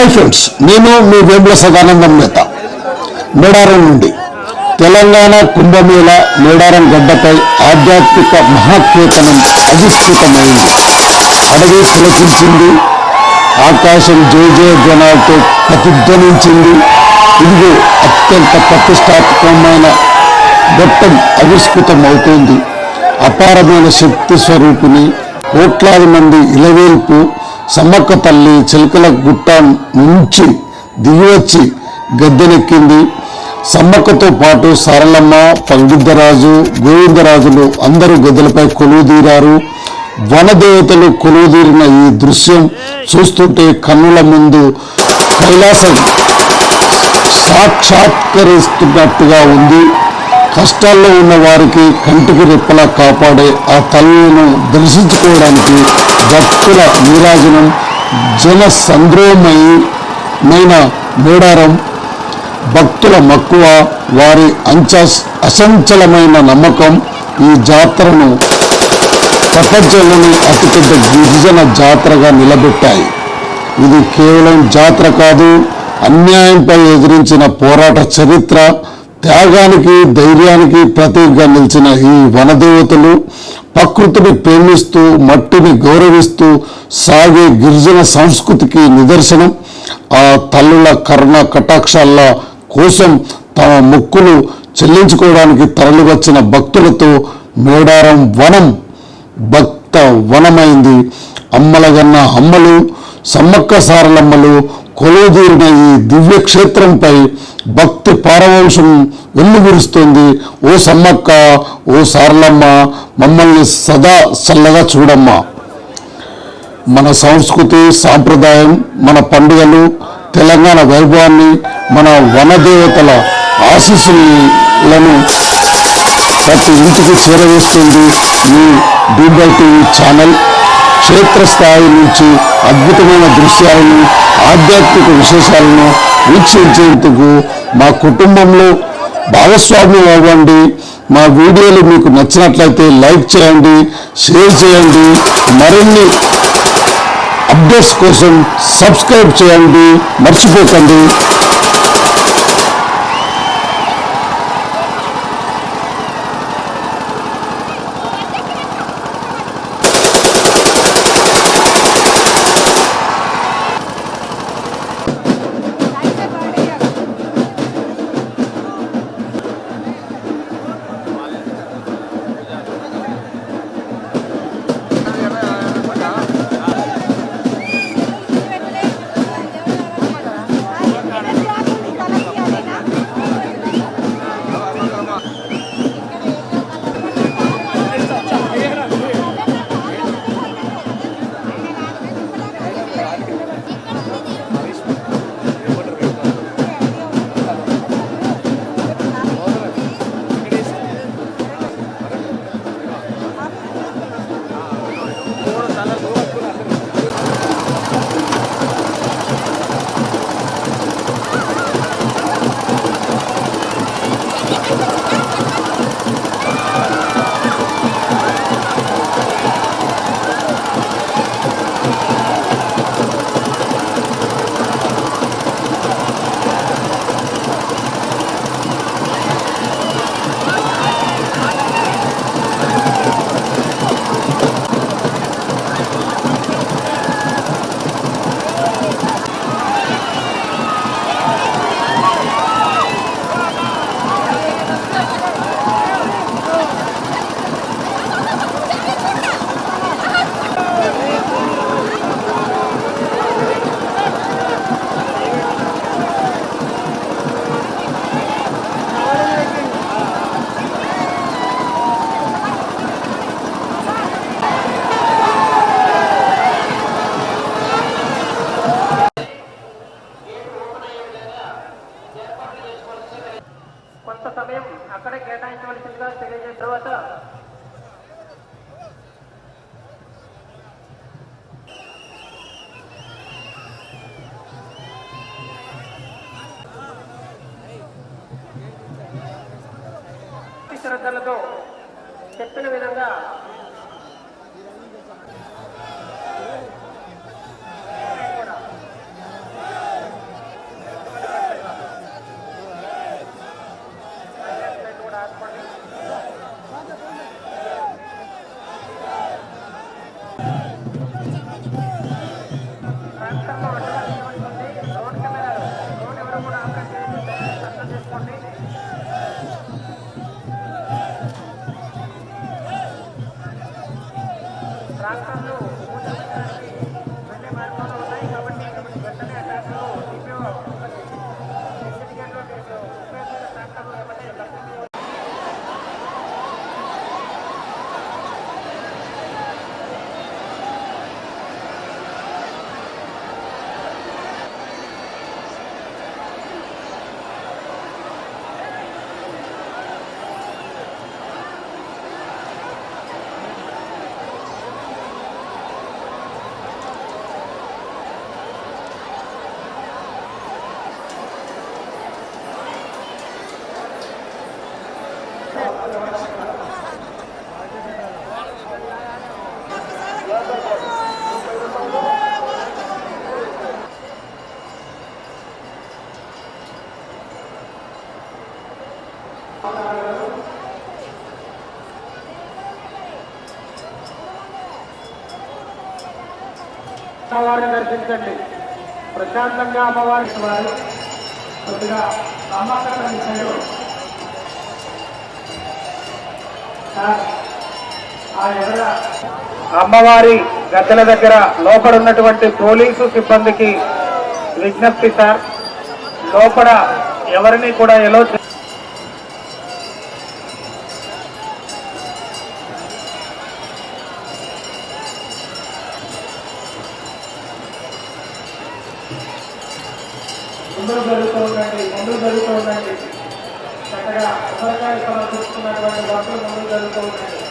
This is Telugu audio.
హాయ్ ఫ్రెండ్స్, నేను మీ వేముల సదానందం నేత మేడారం నుండి. తెలంగాణ కుంభమేళ మేడారం గడ్డపై ఆధ్యాత్మిక మహాకేతనం అవిష్కృతమైంది. అడవి పులకించింది, ఆకాశం జయ జనాలతో ప్రతిధ్వనించింది. ఇదిగో అత్యంత ప్రతిష్టాత్మకమైన ఘట్టం ఆవిష్కృతమవుతోంది. అపారమైన శక్తి స్వరూపిణి, కోట్లాది మంది ఇలవేల్పు సమ్మక్క తల్లి చిలకల గుట్ట నుంచి దిగివచ్చి గద్దెనెక్కింది. సమ్మక్కతో పాటు సారలమ్మ, పంగిద్దరాజు, గోవిందరాజులు అందరూ గద్దెలపై కొలువుదీరారు. వనదేవతలు కొలువుదీరిన ఈ దృశ్యం చూస్తుంటే కన్నుల ముందు కైలాసం సాక్షాత్కరిస్తున్నట్టుగా ఉంది. కష్టాల్లో ఉన్న వారికి కంటికి రెప్పలా కాపాడే ఆ తల్లులను దర్శించుకోవడానికి భక్తుల నీరాజనం, జన సంద్రోహమైన మేడారం భక్తుల మక్కువ, వారి అసంచలమైన నమ్మకం ఈ జాతరను ప్రపంచంలోని అతిపెద్ద గిరిజన జాతరగా నిలబెట్టాయి. ఇది కేవలం జాతర కాదు, అన్యాయంపై ఎదిరించిన పోరాట చరిత్ర, త్యాగానికి ధైర్యానికి ప్రతీకగా నిలిచిన ఈ వనదేవతలు ప్రకృతిని ప్రేమిస్తూ మట్టిని గౌరవిస్తూ సాగే గిరిజన సంస్కృతికి నిదర్శనం. ఆ తల్లుల కరుణ కటాక్షాల కోసం తమ మొక్కులు చెల్లించుకోవడానికి తరలివచ్చిన భక్తులతో మేడారం వనం భక్త వనమైంది. అమ్మలగన్న అమ్మలు, సమ్మక్క సారలమ్మలు కొలువుదీరిన ఈ దివ్యక్షేత్రంపై భక్తి పారవంశం వెల్లువిరుస్తుంది. ఓ సమ్మక్క, ఓ సారలమ్మ, మమ్మల్ని సదా చల్లగా చూడమ్మా. మన సంస్కృతి, సాంప్రదాయం, మన పండుగలు, తెలంగాణ వైభవాన్ని, మన వనదేవతల ఆశీస్సులను ప్రతి ఇంటికి చేరవేస్తుంది ఈ డీబై టీవీ ఛానల్. క్షేత్రస్థాయి నుంచి అద్భుతమైన దృశ్యాలను, ఆధ్యాత్మిక విశేషాలను వీక్షించేందుకు మా కుటుంబంలో భాగస్వామ్యం అవ్వండి. మా వీడియోలు మీకు నచ్చినట్లయితే లైక్ చేయండి, షేర్ చేయండి. మరిన్ని అప్డేట్స్ కోసం సబ్స్క్రైబ్ చేయండి, మర్చిపోకండి. కొంత సమయం అక్కడే కేటాయించవలసిందిగా తెలియజేసిన తర్వాత శ్రద్ధలతో చెప్పిన విధంగా ట్రాక్టర్లు మూతపట్టడానికి వెళ్ళే మార్గంలో ఉన్నాయి కాబట్టి వెంటనే ఆ ట్రాక్టర్లు డిపిఓ ఎగ్జిట్ గేట్లో ఉపయోగించిన ట్రాక్టర్లు ఏమంటే లక్ష్మీ అమ్మవారిని దర్శించండి. ప్రశాంతంగా అమ్మవారికి వారు కొద్దిగా నమ్మకం విషయంలో అమ్మవారి గద్దెల దగ్గర లోపల ఉన్నటువంటి పోలీసు సిబ్బందికి విజ్ఞప్తి సార్, లోపల ఎవరిని కూడా ఎలో ముందుకు జరుగుతూ ఉండండి. చక్కగా కొబ్బరికాయ సమర్పిస్తున్నటువంటి భక్తులు ముందుకు జరుగుతూ ఉండండి.